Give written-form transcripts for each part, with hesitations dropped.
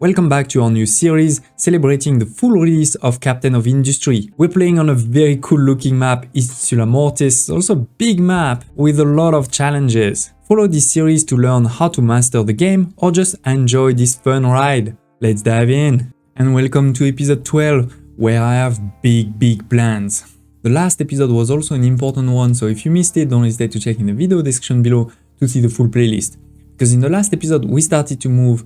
Welcome back to our new series celebrating the full release of Captain of Industry. We're playing on a very cool looking map, Insula Mortis, also a big map with a lot of challenges. Follow this series to learn how to master the game or just enjoy this fun ride. Let's dive in. And welcome to episode 12, where I have big plans. The last episode was also an important one, so if you missed it, don't hesitate to check in the video description below to see the full playlist. Because in the last episode, we started to move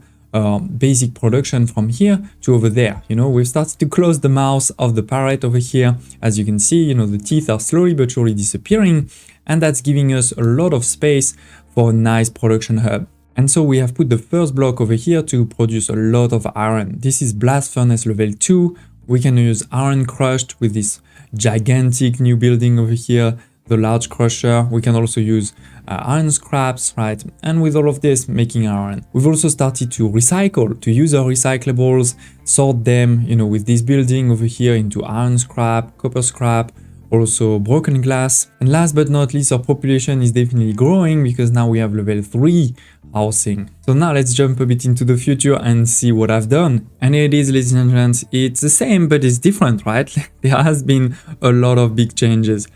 basic production from here to over there. We've started to close the mouth of the parrot over here. As you can see, the teeth are slowly but surely disappearing, and that's giving us a lot of space for a nice production hub. And so we have put the first block over here to produce a lot of iron. This is blast furnace level 2. We can use iron crushed with this gigantic new building over here, the large crusher. We can also use iron scraps, right? And with all of this, making iron. We've also started to recycle, to use our recyclables, sort them, with this building over here into iron scrap, copper scrap, also broken glass. And last but not least, our population is definitely growing because now we have level 3 housing. So now let's jump a bit into the future and see what I've done. And here it is, ladies and gents. It's the same, but it's different, right? There has been a lot of big changes.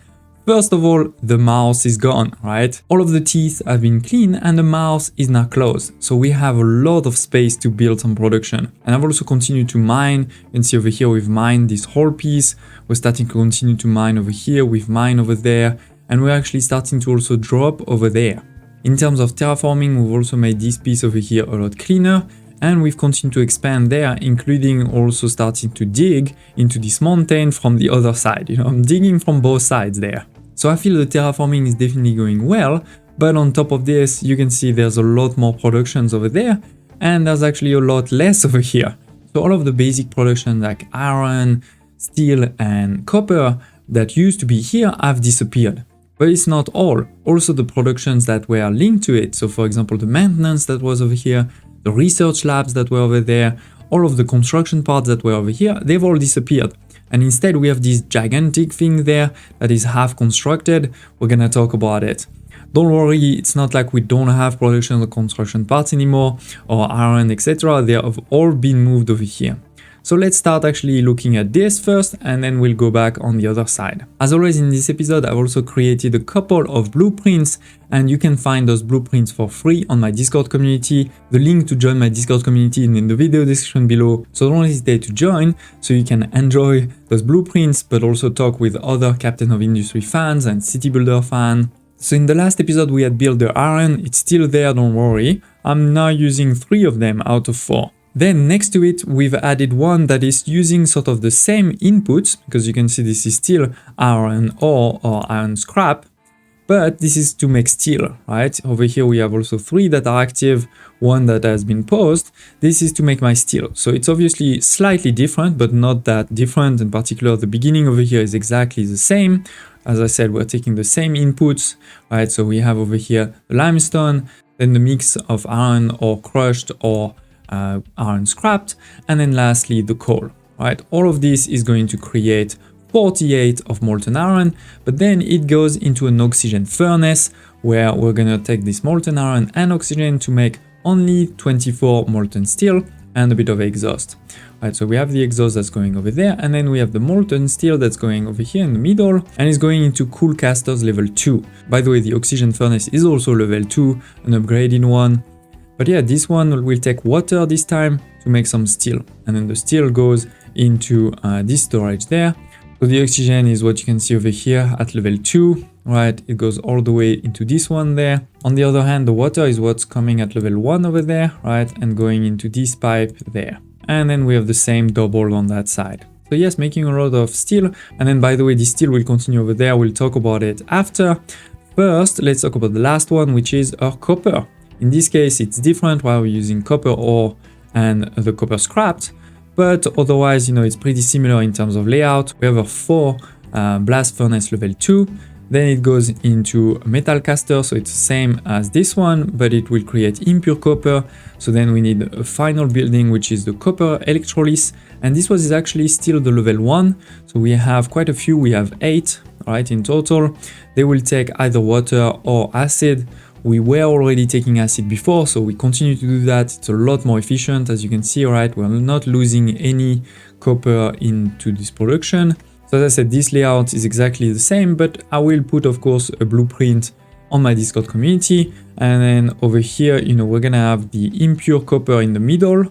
First of all, the mouth is gone, right? All of the teeth have been clean and the mouth is now closed. So we have a lot of space to build some production. And I've also continued to mine. You can see over here, we've mined this whole piece. We're starting to continue to mine over here. We've mined over there. And we're actually starting to also drop over there. In terms of terraforming, we've also made this piece over here a lot cleaner. And we've continued to expand there, including also starting to dig into this mountain from the other side. I'm digging from both sides there. So I feel the terraforming is definitely going well, but on top of this, you can see there's a lot more productions over there, and there's actually a lot less over here. So all of the basic production like iron, steel, and copper that used to be here have disappeared. But it's not all. Also the productions that were linked to it. So for example, the maintenance that was over here, the research labs that were over there, all of the construction parts that were over here, they've all disappeared. And instead we have this gigantic thing there that is half constructed. We're gonna talk about it. Don't worry, it's not like we don't have production or construction parts anymore, or iron, etc. They have all been moved over here. So let's start actually looking at this first, and then we'll go back on the other side. As always in this episode, I've also created a couple of blueprints, and you can find those blueprints for free on my Discord community. The link to join my Discord community is in the video description below, so don't hesitate to join so you can enjoy those blueprints, but also talk with other Captain of Industry fans and City Builder fans. So in the last episode we had built the iron, it's still there, don't worry. I'm now using 3 of them out of 4. Then next to it, we've added one that is using sort of the same inputs, because you can see this is still iron ore or iron scrap, but this is to make steel, right? Over here we have also 3 that are active, 1 that has been paused. This is to make my steel. So it's obviously slightly different, but not that different. In particular, the beginning over here is exactly the same. As I said, we're taking the same inputs, right? So we have over here the limestone, then the mix of iron ore crushed or iron scrapped, and then lastly the coal, right? All of this is going to create 48 of molten iron, but then it goes into an oxygen furnace where we're gonna take this molten iron and oxygen to make only 24 molten steel and a bit of exhaust. Right, so we have the exhaust that's going over there, and then we have the molten steel that's going over here in the middle and is going into cool casters level 2. By the way, the oxygen furnace is also level 2, an upgraded one. But yeah, this one will take water this time to make some steel. And then the steel goes into this storage there. So the oxygen is what you can see over here at level 2, right? It goes all the way into this one there. On the other hand, the water is what's coming at level 1 over there, right? And going into this pipe there. And then we have the same double on that side. So yes, making a lot of steel. And then by the way, this steel will continue over there. We'll talk about it after. First, let's talk about the last one, which is our copper. In this case, it's different while we're using copper ore and the copper scrapped, but otherwise, it's pretty similar in terms of layout. We have a 4 blast furnace level 2, then it goes into a metal caster, so it's the same as this one, but it will create impure copper. So then we need a final building, which is the copper electrolysis, and this was actually still the level 1, so we have quite a few, we have 8, right, in total. They will take either water or acid, We were already taking acid before, so we continue to do that. It's a lot more efficient, as you can see, right? We're not losing any copper into this production. So as I said, this layout is exactly the same, but I will put, of course, a blueprint on my Discord community. And then over here, you know, we're gonna have the impure copper in the middle.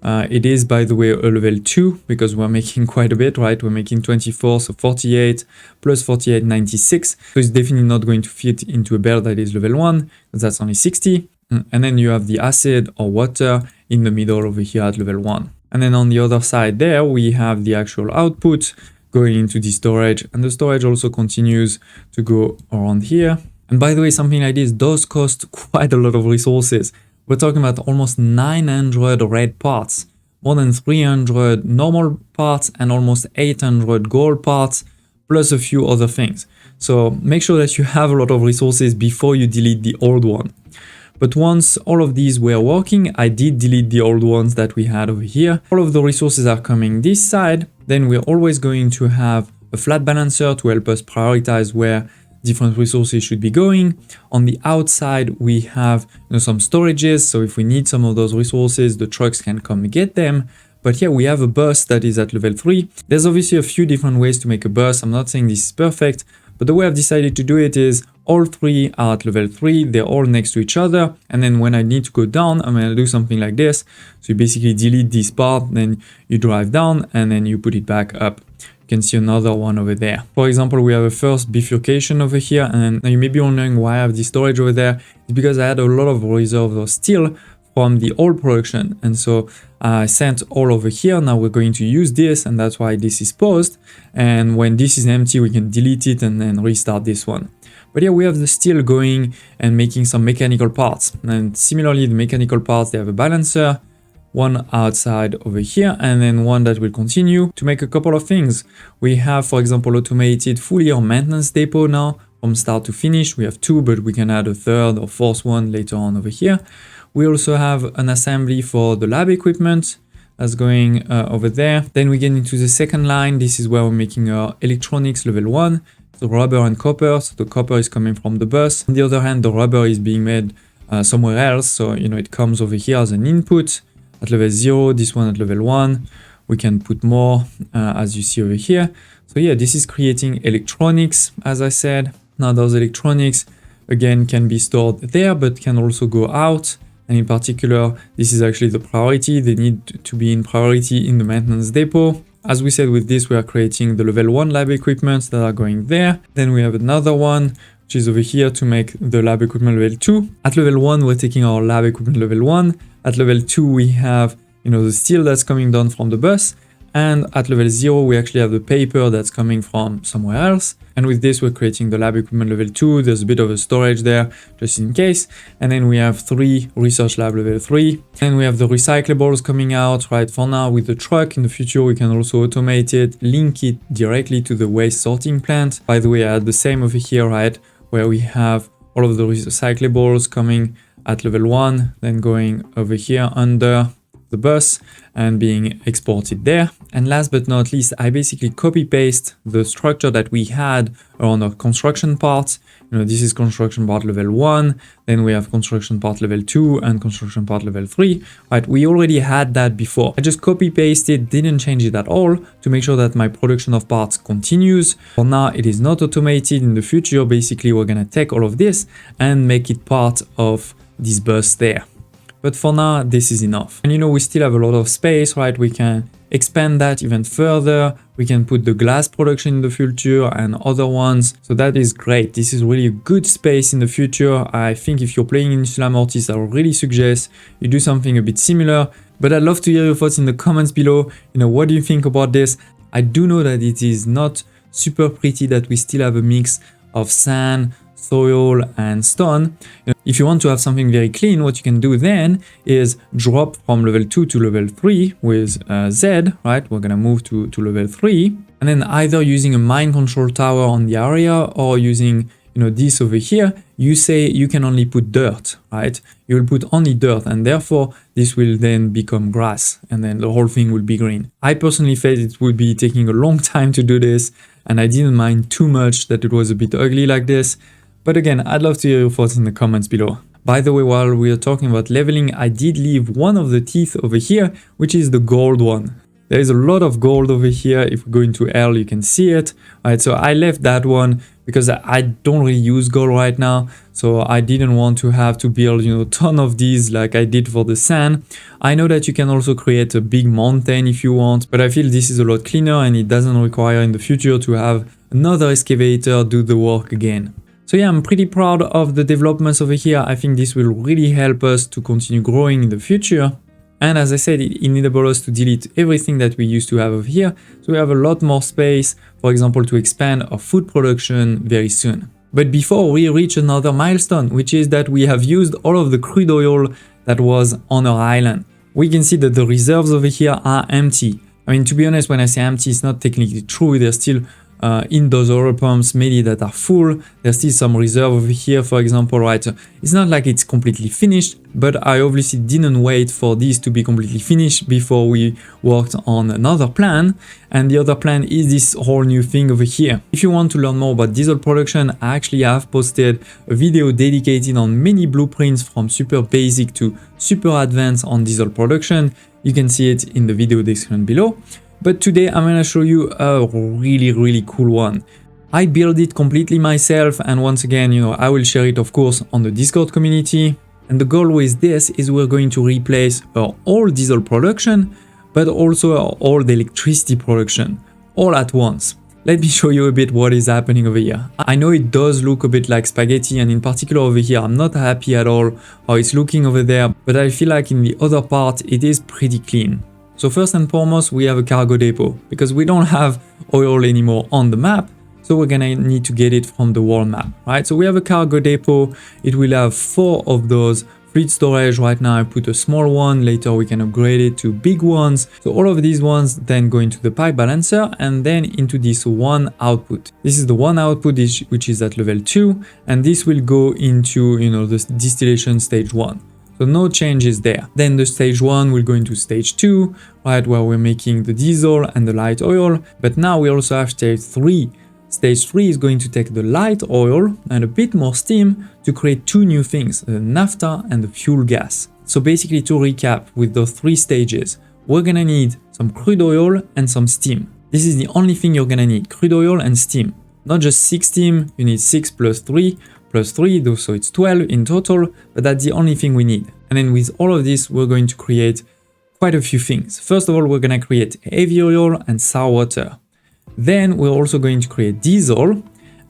It is, by the way, a level 2 because we're making quite a bit, right? We're making 24, so 48 plus 48, 96. So it's definitely not going to fit into a belt that is level 1 because that's only 60. And then you have the acid or water in the middle over here at level 1. And then on the other side there, we have the actual output going into the storage, and the storage also continues to go around here. And by the way, something like this does cost quite a lot of resources. We're talking about almost 900 red parts, more than 300 normal parts, and almost 800 gold parts, plus a few other things. So make sure that you have a lot of resources before you delete the old one. But once all of these were working, I did delete the old ones that we had over here. All of the resources are coming this side. Then we're always going to have a flat balancer to help us prioritize where different resources should be going. On the outside, we have, you know, some storages. So if we need some of those resources, the trucks can come get them. But here we have a bus that is at level 3. There's obviously a few different ways to make a bus. I'm not saying this is perfect, but the way I've decided to do it is all 3 are at level 3. They're all next to each other. And then when I need to go down, I'm going to do something like this. So you basically delete this part, then you drive down and then you put it back up. You can see another one over there. For example, we have a first bifurcation over here, and you may be wondering why I have this storage over there. It's because I had a lot of reserves of steel from the old production, and so I sent all over here. Now we're going to use this, and that's why this is paused. And when this is empty, we can delete it and then restart this one. But yeah, we have the steel going and making some mechanical parts. And similarly, the mechanical parts, they have a balancer, one outside over here, and then one that will continue to make a couple of things. We have, for example, automated fully our maintenance depot now from start to finish. We have 2, but we can add a 3rd or 4th one later on over here. We also have an assembly for the lab equipment that's going over there. Then we get into the second line. This is where we're making our electronics level 1. So rubber and copper. So the copper is coming from the bus. On the other hand, the rubber is being made somewhere else. So, you know, it comes over here as an input. At level 0, this one at level 1, we can put more as you see over here. So yeah, this is creating electronics, as I said. Now those electronics, again, can be stored there, but can also go out. And in particular, this is actually the priority. They need to be in priority in the maintenance depot. As we said, with this, we are creating the level 1 lab equipment that are going there. Then we have another one, which is over here to make the lab equipment level 2. At level 1, we're taking our lab equipment level 1. At level 2, we have, you know, the steel that's coming down from the bus. And at level 0, we actually have the paper that's coming from somewhere else. And with this, we're creating the lab equipment level 2. There's a bit of a storage there, just in case. And then we have 3 research lab level 3. And we have the recyclables coming out, right? For now, with the truck, in the future, we can also automate it, link it directly to the waste sorting plant. By the way, I had the same over here, right? Where we have all of the recyclables coming at level 1, then going over here under the bus and being exported there. And last but not least, I basically copy paste the structure that we had on our construction part. You know, this is construction part level 1, then we have construction part level 2 and construction part level 3. Right, we already had that before. I just copy pasted, didn't change it at all to make sure that my production of parts continues. For now, it is not automated. In the future, basically, we're gonna take all of this and make it part of this bus there. But for now, this is enough. And you know, we still have a lot of space, right? We can expand that even further. We can put the glass production in the future and other ones. So that is great. This is really a good space in the future. I think if you're playing Insula Mortis, I would really suggest you do something a bit similar. But I'd love to hear your thoughts in the comments below. You know, what do you think about this? I do know that it is not super pretty that we still have a mix of sand, soil and stone. You know, if you want to have something very clean, what you can do then is drop from level 2 to level 3 with Z, right? We're gonna move to level 3, and then either using a mind control tower on the area or using, you know, this over here. You say you can only put dirt, right? You will put only dirt, and therefore this will then become grass, and then the whole thing will be green. I personally felt it would be taking a long time to do this, and I didn't mind too much that it was a bit ugly like this. But again, I'd love to hear your thoughts in the comments below. By the way, while we are talking about leveling, I did leave one of the teeth over here, which is the gold one. There is a lot of gold over here. If we go into L, you can see it. Alright, so I left that one because I don't really use gold right now. So I didn't want to have to build, a ton of these like I did for the sand. I know that you can also create a big mountain if you want, but I feel this is a lot cleaner and it doesn't require in the future to have another excavator do the work again. So yeah, I'm pretty proud of the developments over here. I think this will really help us to continue growing in the future. And as I said, it enables us to delete everything that we used to have over here. So we have a lot more space, for example, to expand our food production very soon. But before we reach another milestone, which is that we have used all of the crude oil that was on our island. We can see that the reserves over here are empty. I mean, to be honest, when I say empty, it's not technically true. There's still in those oil pumps many that are full. There's still some reserve over here, for example, right? So it's not like it's completely finished, but I obviously didn't wait for this to be completely finished before we worked on another plan. And the other plan is this whole new thing over here. If you want to learn more about diesel production, I actually have posted a video dedicated on many blueprints from super basic to super advanced on diesel production. You can see it in the video description below. But today I'm gonna show you a really cool one. I built it completely myself, and once again, I will share it of course on the Discord community. And the goal with this is we're going to replace our old diesel production, but also our old electricity production, all at once. Let me show you a bit what is happening over here. I know it does look a bit like spaghetti, and in particular over here, I'm not happy at all how it's looking over there, but I feel like in the other part, it is pretty clean. So first and foremost, we have a cargo depot because we don't have oil anymore on the map. So we're gonna need to get it from the world map, right? So we have a cargo depot. It will have 4 of those. Fleet storage, right now I put a small one, later we can upgrade it to big ones. So all of these ones then go into the pipe balancer and then into this one output. This is the one output which is at level 2, and this will go into, the distillation stage 1. So no changes there. Then the stage 1 will go into stage 2, right, where we're making the diesel and the light oil. But now we also have stage 3. Stage 3 is going to take the light oil and a bit more steam to create 2 new things, the naphtha and the fuel gas. So basically, to recap with those 3 stages, we're gonna need some crude oil and some steam. This is the only thing you're gonna need, crude oil and steam. Not just 6 steam, you need 6 plus 3, so it's 12 in total, but that's the only thing we need. And then with all of this, we're going to create quite a few things. First of all, we're going to create heavy oil and sour water. Then we're also going to create diesel.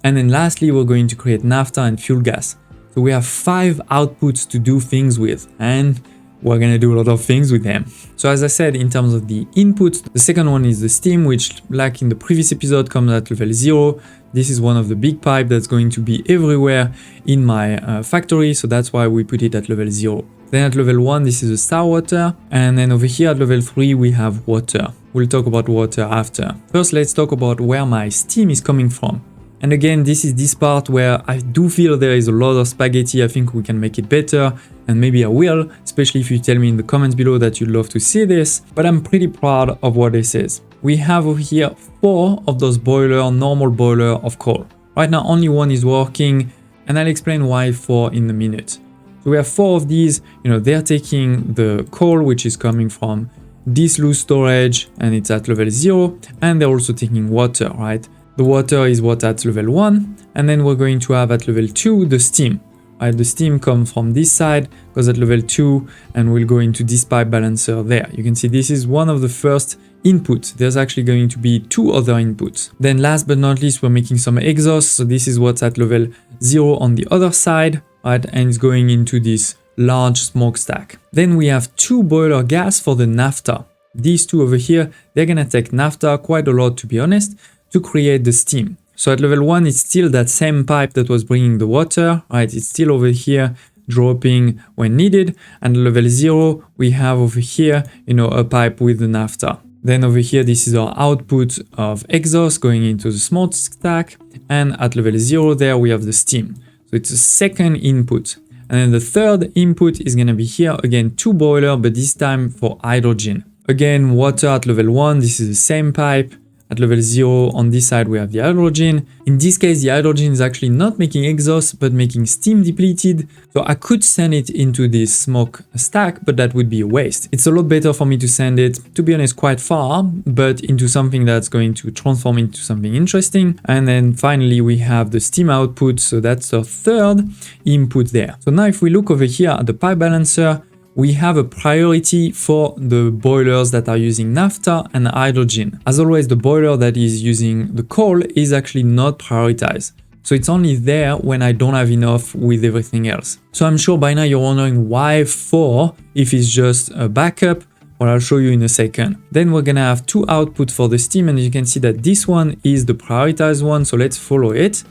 And then lastly, we're going to create naphtha and fuel gas. So we have 5 outputs to do things with, and we're going to do a lot of things with them. So as I said, in terms of the inputs, the second one is the steam, which like in the previous episode comes at level 0. This is one of the big pipe that's going to be everywhere in my factory. So that's why we put it at level 0. Then at level 1, this is the sour water. And then over here at level 3, we have water. We'll talk about water after. First, let's talk about where my steam is coming from. And again, this is this part where I do feel there is a lot of spaghetti. I think we can make it better, and maybe I will, especially if you tell me in the comments below that you'd love to see this. But I'm pretty proud of what this is. We have over here 4 of those normal boiler of coal. Right now, only one is working, and I'll explain why 4 in a minute. So we have 4 of these, they're taking the coal, which is coming from this loose storage, and it's at level 0, and they're also taking water, right? The water is what at level 1, and then we're going to have at level 2 the steam. Right, the steam comes from this side, goes at level 2, and will go into this pipe balancer there. You can see this is one of the first inputs. There's actually going to be 2 other inputs. Then last but not least, we're making some exhaust. So this is what's at level 0 on the other side, right, and it's going into this large smokestack. Then we have 2 boiler gas for the naphtha. These 2 over here, they're gonna take naphtha quite a lot, to be honest, to create the steam. So at level 1, it's still that same pipe that was bringing the water, right? It's still over here dropping when needed. And at level 0, we have over here, a pipe with the naphtha. Then over here, this is our output of exhaust going into the smokestack. And at level 0 there, we have the steam. So it's a second input. And then the third input is gonna be here, again, 2 boiler, but this time for hydrogen. Again, water at level 1, this is the same pipe. At level 0 on this side we have the hydrogen. In this case the hydrogen is actually not making exhaust but making steam depleted. So I could send it into this smoke stack, but that would be a waste. It's a lot better for me to send it, to be honest, quite far, but into something that's going to transform into something interesting. And then finally we have the steam output, so that's the third input there. So now if we look over here at the pipe balancer, we have a priority for the boilers that are using naphtha and hydrogen. As always, the boiler that is using the coal is actually not prioritized. So it's only there when I don't have enough with everything else. So I'm sure by now you're wondering why 4 if it's just a backup. Well, I'll show you in a second. Then we're gonna have 2 outputs for the steam, and you can see that this one is the prioritized one, so let's follow it.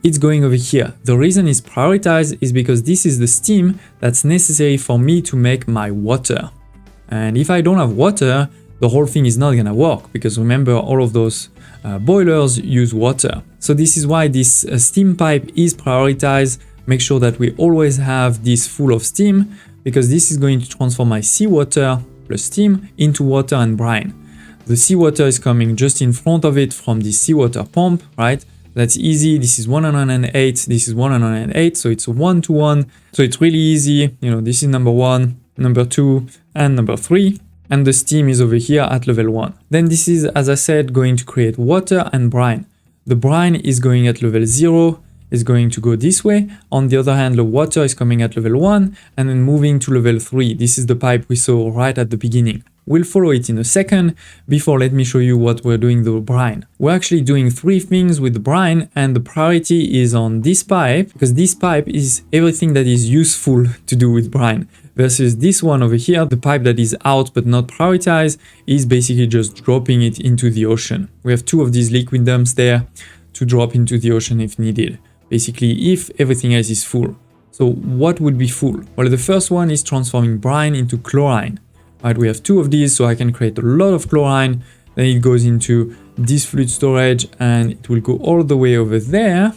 It's going over here. The reason it's prioritized is because this is the steam that's necessary for me to make my water. And if I don't have water, the whole thing is not gonna work, because remember, all of those boilers use water. So this is why this steam pipe is prioritized. Make sure that we always have this full of steam, because this is going to transform my seawater plus steam into water and brine. The seawater is coming just in front of it from the seawater pump, right? That's easy. This is 108, this is 108, so it's a 1-to-1. So it's really easy. You know, this is number 1, number 2, and number 3. And the steam is over here at level 1. Then this is, as I said, going to create water and brine. The brine is going at level 0, is going to go this way. On the other hand, the water is coming at level 1 and then moving to level 3. This is the pipe we saw right at the beginning. We'll follow it in a second. Before, let me show you what we're doing with the brine. We're actually doing 3 things with the brine, and the priority is on this pipe, because this pipe is everything that is useful to do with brine. Versus this one over here, the pipe that is out but not prioritized, is basically just dropping it into the ocean. We have 2 of these liquid dumps there to drop into the ocean if needed. Basically, if everything else is full. So what would be full? Well, the first one is transforming brine into chlorine. Right, we have 2 of these, so I can create a lot of chlorine. Then it goes into this fluid storage, and it will go all the way over there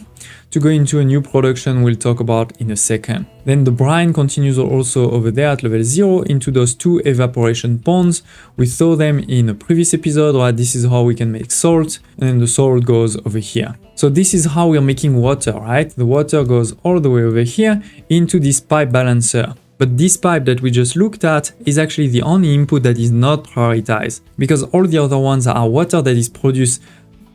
to go into a new production we'll talk about in a second. Then the brine continues also over there at level 0 into those 2 evaporation ponds. We saw them in a previous episode, right? This is how we can make salt, and then the salt goes over here. So this is how we're making water, right? The water goes all the way over here into this pipe balancer. But this pipe that we just looked at is actually the only input that is not prioritized, because all the other ones are water that is produced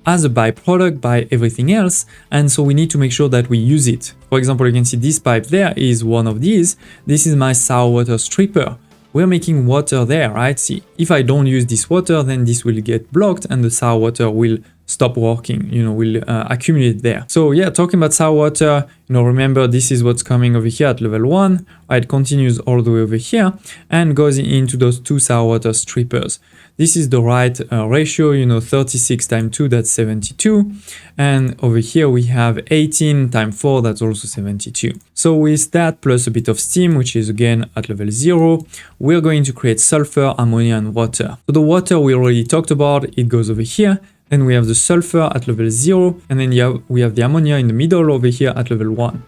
as a byproduct by everything else, and so we need to make sure that we use it. For example, you can see this pipe there is one of these. This is my sour water stripper. We're making water there, right? See, if I don't use this water, then this will get blocked and the sour water will stop working, you know, will accumulate there. So yeah, talking about sour water, you know, remember this is what's coming over here at level 1. It continues all the way over here and goes into those 2 sour water strippers. This is the right ratio, you know, 36 times 2, that's 72. And over here we have 18 times 4, that's also 72. So with that plus a bit of steam, which is again at level 0, we're going to create sulfur, ammonia, and water. So the water we already talked about, it goes over here. Then we have the sulfur at level 0, and then we have the ammonia in the middle over here at level 1.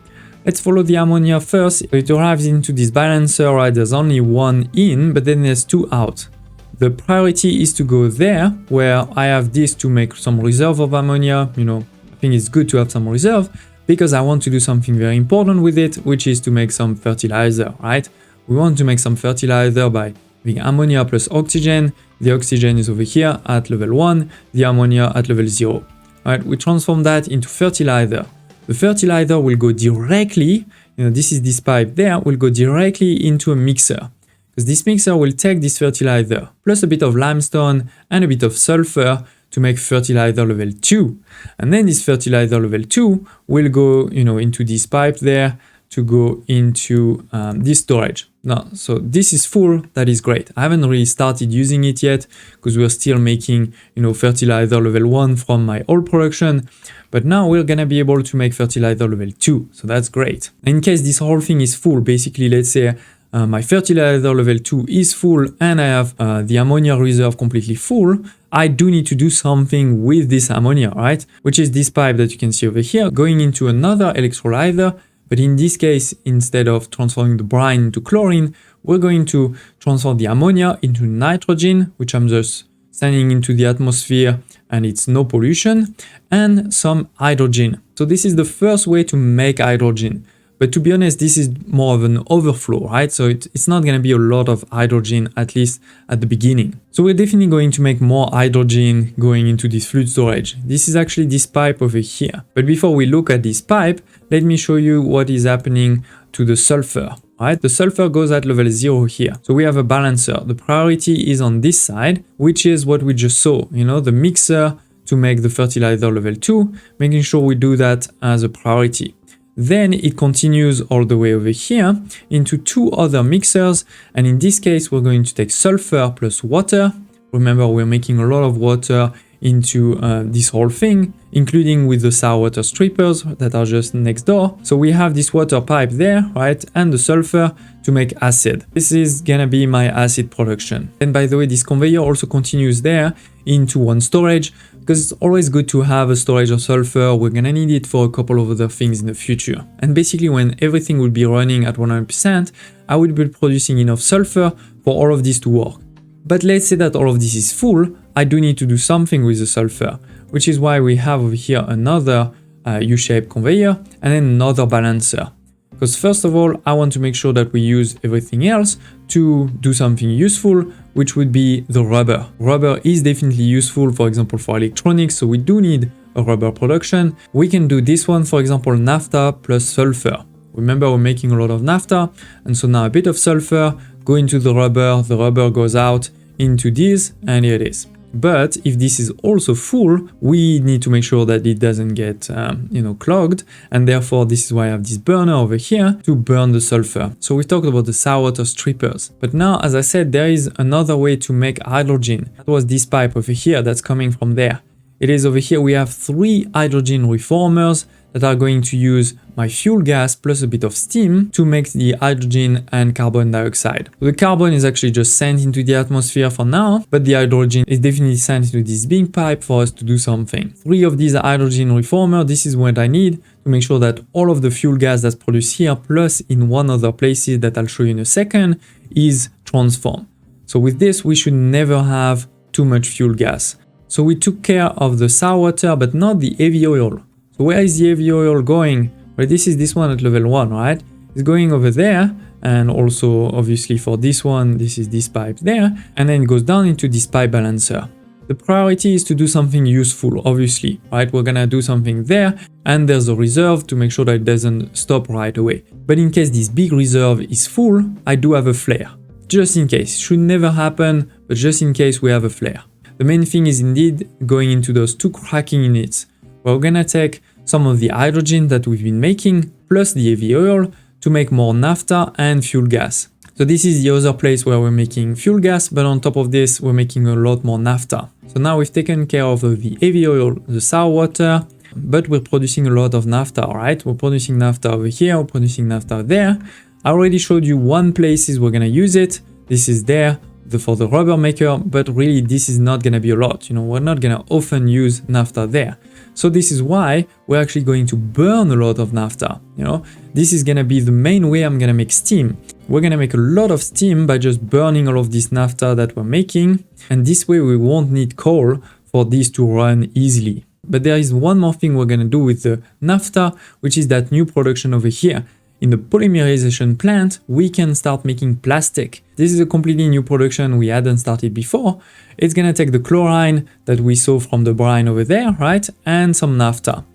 Let's follow the ammonia first. It arrives into this balancer, right? There's only 1 in, but then there's 2 out. The priority is to go there, where I have this to make some reserve of ammonia. You know, I think it's good to have some reserve, because I want to do something very important with it, which is to make some fertilizer, right? We want to make some fertilizer by having ammonia plus oxygen. The oxygen is over here at level 1, the ammonia at level 0. Right, we transform that into fertilizer. The fertilizer will go directly, you know, this is this pipe there, will go directly into a mixer. Because this mixer will take this fertilizer, plus a bit of limestone and a bit of sulfur to make fertilizer level 2. And then this fertilizer level 2 will go, you know, into this pipe there to go into this storage. Now, so this is full, that is great. I haven't really started using it yet because we're still making, you know, fertilizer level 1 from my old production. But now we're gonna be able to make fertilizer level 2, so that's great. In case this whole thing is full, basically, let's say my fertilizer level 2 is full and I have the ammonia reserve completely full, I do need to do something with this ammonia, right? Which is this pipe that you can see over here going into another electrolyzer. But in this case, instead of transforming the brine into chlorine, we're going to transform the ammonia into nitrogen, which I'm just sending into the atmosphere, and it's no pollution, and some hydrogen. So this is the first way to make hydrogen. But to be honest, this is more of an overflow, right? So it's not going to be a lot of hydrogen, at least at the beginning. So we're definitely going to make more hydrogen going into this fluid storage. This is actually this pipe over here. But before we look at this pipe, let me show you what is happening to the sulfur. Right? The sulfur goes at level 0 here. So we have a balancer. The priority is on this side, which is what we just saw, the mixer to make the fertilizer level 2, making sure we do that as a priority. Then it continues all the way over here into 2 other mixers. And in this case, we're going to take sulfur plus water. Remember, we're making a lot of water into this whole thing, including with the sour water strippers that are just next door. So we have this water pipe there, right? And the sulfur to make acid. This is gonna be my acid production. And by the way, this conveyor also continues there into one storage, because it's always good to have a storage of sulfur. We're gonna need it for a couple of other things in the future. And basically when everything will be running at 100%, I will be producing enough sulfur for all of this to work. But let's say that all of this is full, I do need to do something with the sulfur, which is why we have over here another U-shaped conveyor and then another balancer. Because first of all, I want to make sure that we use everything else to do something useful, which would be the rubber. Rubber is definitely useful, for example, for electronics, so we do need a rubber production. We can do this one, for example, naphtha plus sulfur. Remember, we're making a lot of naphtha, and so now a bit of sulfur go into the rubber goes out into this, and here it is. But if this is also full, we need to make sure that it doesn't get, clogged. And therefore, this is why I have this burner over here to burn the sulfur. So we talked about the sour water strippers. But now, as I said, there is another way to make hydrogen. That was this pipe over here that's coming from there. It is over here, we have 3 hydrogen reformers that are going to use my fuel gas plus a bit of steam to make the hydrogen and carbon dioxide. The carbon is actually just sent into the atmosphere for now, but the hydrogen is definitely sent into this big pipe for us to do something. 3 of these hydrogen reformers, this is what I need to make sure that all of the fuel gas that's produced here, plus in one other places that I'll show you in a second, is transformed. So with this, we should never have too much fuel gas. So we took care of the sour water, but not the heavy oil. So where is the heavy oil going? Well, this is this one at level 1, right? It's going over there, and also obviously for this one, this is this pipe there, and then it goes down into this pipe balancer. The priority is to do something useful, obviously, right? We're gonna do something there, and there's a reserve to make sure that it doesn't stop right away. But in case this big reserve is full, I do have a flare. Just in case. Should never happen, but just in case we have a flare. The main thing is indeed going into those 2 cracking units. We're gonna take some of the hydrogen that we've been making, plus the heavy oil, to make more naphtha and fuel gas. So this is the other place where we're making fuel gas, but on top of this, we're making a lot more naphtha. So now we've taken care of the heavy oil, the sour water, but we're producing a lot of naphtha, right? We're producing naphtha over here, we're producing naphtha there. I already showed you one places we're gonna use it. This is there for the rubber maker, but really this is not gonna be a lot. We're not gonna often use naphtha there. So this is why we're actually going to burn a lot of naphtha. This is gonna be the main way I'm gonna make steam. We're gonna make a lot of steam by just burning all of this naphtha that we're making. And this way we won't need coal for this to run easily. But there is one more thing we're gonna do with the naphtha, which is that new production over here. In the polymerization plant, we can start making plastic. This is a completely new production we hadn't started before. It's gonna take the chlorine that we saw from the brine over there, right? And some naphtha.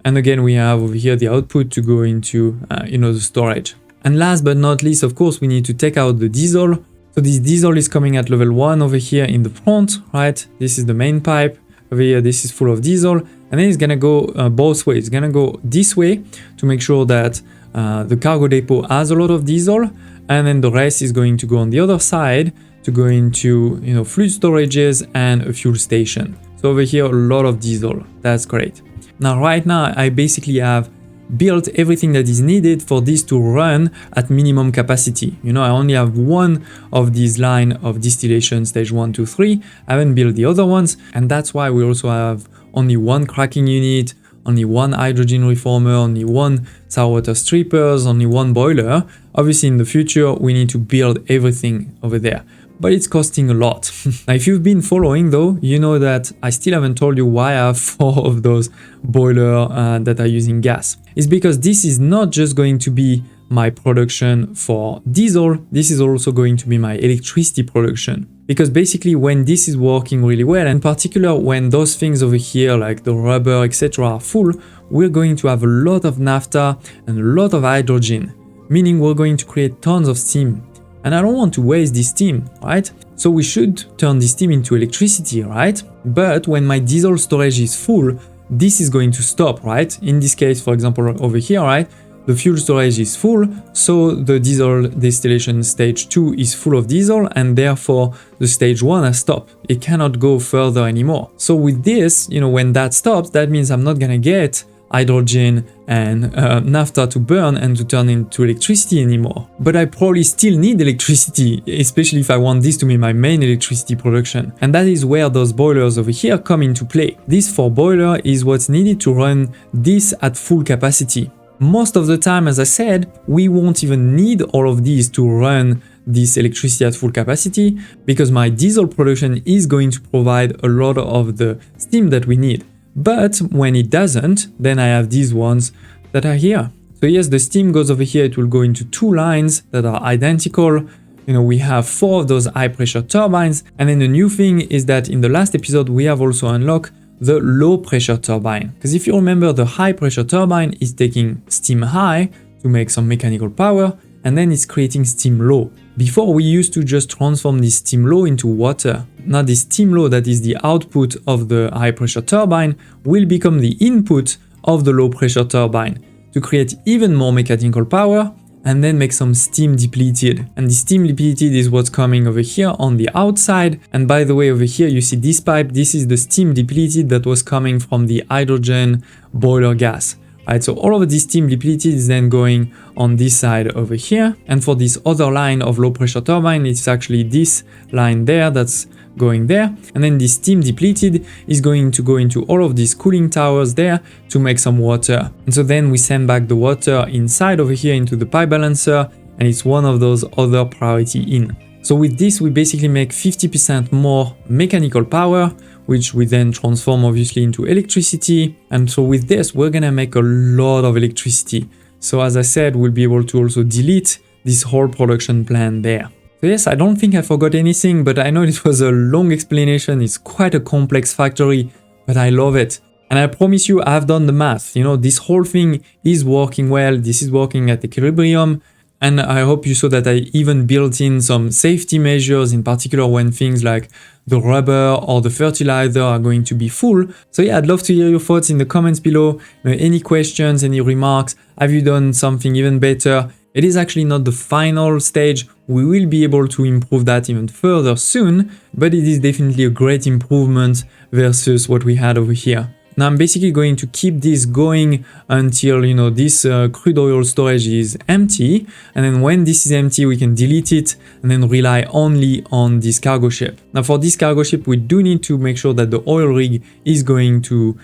And again, we have over here the output to go into, the storage. And last but not least, of course, we need to take out the diesel. So this diesel is coming at level 1 over here in the front, right? This is the main pipe. Over here, this is full of diesel. And then it's gonna go both ways. It's gonna go this way to make sure that the cargo depot has a lot of diesel, and then the rest is going to go on the other side to go into fluid storages and a fuel station. So over here a lot of diesel. That's great. Now right now I basically have built everything that is needed for this to run at minimum capacity. I only have one of these line of distillation stage 1, 2, 3. I haven't built the other ones, and that's why we also have only one cracking unit, only one hydrogen reformer, only one sour water strippers, only one boiler. Obviously in the future we need to build everything over there. but it's costing a lot. Now, if you've been following though, you know that I still haven't told you why I have 4 of those boilers that are using gas. It's because this is not just going to be my production for diesel, this is also going to be my electricity production. Because basically when this is working really well, in particular when those things over here like the rubber etc are full, we're going to have a lot of naphtha and a lot of hydrogen, meaning we're going to create tons of steam. And I don't want to waste this steam, right? So we should turn this steam into electricity, right? But when my diesel storage is full, this is going to stop, right? In this case, for example, over here, right? The fuel storage is full, so the diesel distillation stage 2 is full of diesel, and therefore the stage 1 has stopped. It cannot go further anymore. So with this, when that stops, that means I'm not gonna get hydrogen and naphtha to burn and to turn into electricity anymore. But I probably still need electricity, especially if I want this to be my main electricity production. And that is where those boilers over here come into play. This 4 boiler is what's needed to run this at full capacity. Most of the time, as I said, we won't even need all of these to run this electricity at full capacity because my diesel production is going to provide a lot of the steam that we need. But when it doesn't, then I have these ones that are here. So yes, the steam goes over here, it will go into 2 lines that are identical. We have 4 of those high pressure turbines. And then the new thing is that in the last episode, we have also unlocked the low pressure turbine. Because if you remember, the high pressure turbine is taking steam high to make some mechanical power, and then it's creating steam low. Before, we used to just transform this steam low into water. Now this steam low, that is the output of the high pressure turbine, will become the input of the low pressure turbine to create even more mechanical power and then make some steam depleted. And the steam depleted is what's coming over here on the outside. And by the way, over here you see this pipe, this is the steam depleted that was coming from the hydrogen boiler gas. Right, so all of this steam depleted is then going on this side over here. And for this other line of low pressure turbine, it's actually this line there that's going there. And then this steam depleted is going to go into all of these cooling towers there to make some water. And so then we send back the water inside over here into the pipe balancer, and it's one of those other priority in. So with this, we basically make 50% more mechanical power, which we then transform obviously into electricity. And so with this, we're gonna make a lot of electricity. So as I said, we'll be able to also delete this whole production plan there. So yes, I don't think I forgot anything, but I know it was a long explanation. It's quite a complex factory, but I love it. And I promise you, I've done the math. This whole thing is working well. This is working at equilibrium. And I hope you saw that I even built in some safety measures, in particular when things like the rubber or the fertilizer are going to be full. So yeah, I'd love to hear your thoughts in the comments below. Any questions, any remarks? Have you done something even better? It is actually not the final stage. We will be able to improve that even further soon, but it is definitely a great improvement versus what we had over here. Now I'm basically going to keep this going until, this crude oil storage is empty. And then when this is empty, we can delete it and then rely only on this cargo ship. Now for this cargo ship, we do need to make sure that the oil rig is going to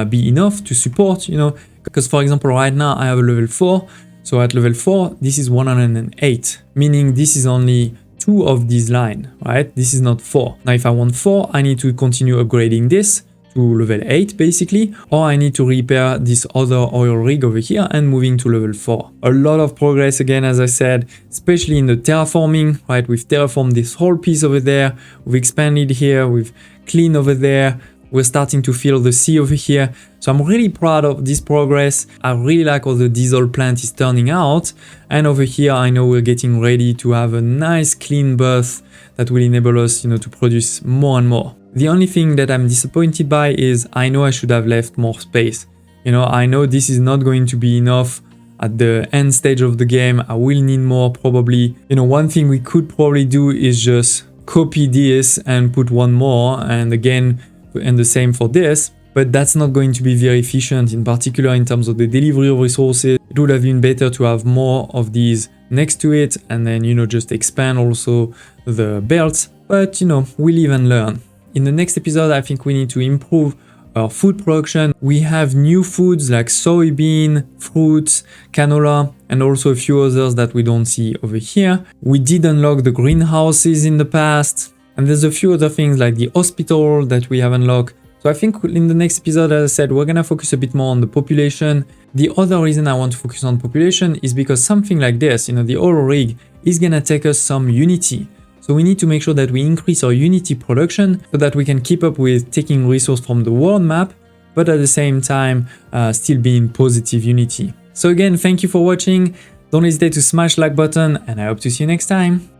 be enough to support, because for example, right now I have a level 4. So at level 4, this is 108, meaning this is only 2 of these lines, right? This is not 4. Now if I want 4, I need to continue upgrading this to level 8 basically, or I need to repair this other oil rig over here and moving to level 4. A lot of progress again, as I said, especially in the terraforming, right? We've terraformed this whole piece over there, we've expanded here, we've cleaned over there, we're starting to fill the sea over here. So I'm really proud of this progress. I really like how the diesel plant is turning out. And over here, I know we're getting ready to have a nice clean berth that will enable us, to produce more and more. The only thing that I'm disappointed by is I know I should have left more space. I know this is not going to be enough at the end stage of the game. I will need more probably. One thing we could probably do is just copy this and put one more, and again, and the same for this, but that's not going to be very efficient, in particular in terms of the delivery of resources. It would have been better to have more of these next to it and then, just expand also the belts, but we'll live and learn. In the next episode, I think we need to improve our food production. We have new foods like soybean, fruits, canola, and also a few others that we don't see over here. We did unlock the greenhouses in the past, and there's a few other things like the hospital that we have unlocked. So I think in the next episode, as I said, we're gonna focus a bit more on the population. The other reason I want to focus on population is because something like this, the oil rig, is gonna take us some unity. So we need to make sure that we increase our unity production so that we can keep up with taking resource from the world map, but at the same time, still be in positive unity. So again, thank you for watching. Don't hesitate to smash the like button, and I hope to see you next time.